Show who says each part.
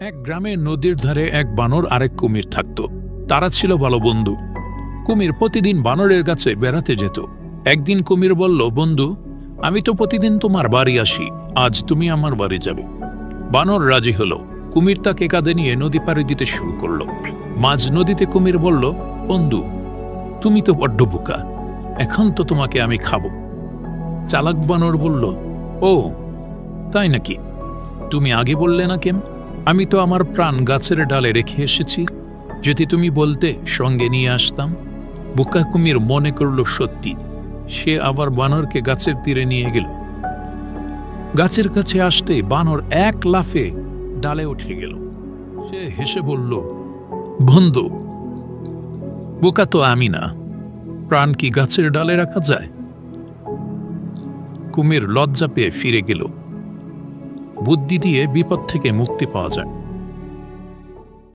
Speaker 1: এক গ্রামে নদীর ধারে এক বানর আরেক কুমির থাকত। তারা ছিল ভালো বন্ধু। কুমির প্রতিদিন বানরের কাছে বেড়াতে যেত। একদিন কুমির বলল, বন্ধু, আমি তো প্রতিদিন তোমার বাড়ি আসি, আজ তুমি আমার বাড়ি যাবে। বানর রাজি হলো। কুমির তাকে কাঁধে নিয়ে নদী পাড়ি দিতে শুরু করল। মাঝ নদীতে কুমির বলল, বন্ধু, তুমি তো বড্ড বোকা, এখন তো তোমাকে আমি খাব। চালাক বানর বলল, ও তাই নাকি? তুমি আগে বললে না কেন? আমি তো আমার প্রাণ গাছের ডালে রেখে এসেছি, যদি তুমি বলতে সঙ্গে নিয়ে আসতাম। বোকা কুমির মনে করল সত্যি। সে আবার বানরকে গাছের তীরে নিয়ে গেল। গাছের কাছে আসতে বানর এক লাফে ডালে উঠে গেল। সে হেসে বলল, বন্ধু, বোকা তো আমি না, প্রাণ কি গাছের ডালে রাখা যায়? কুমির লজ্জা পেয়ে ফিরে গেল। বুদ্ধি দিয়ে বিপদ থেকে মুক্তি পাওয়া যায়।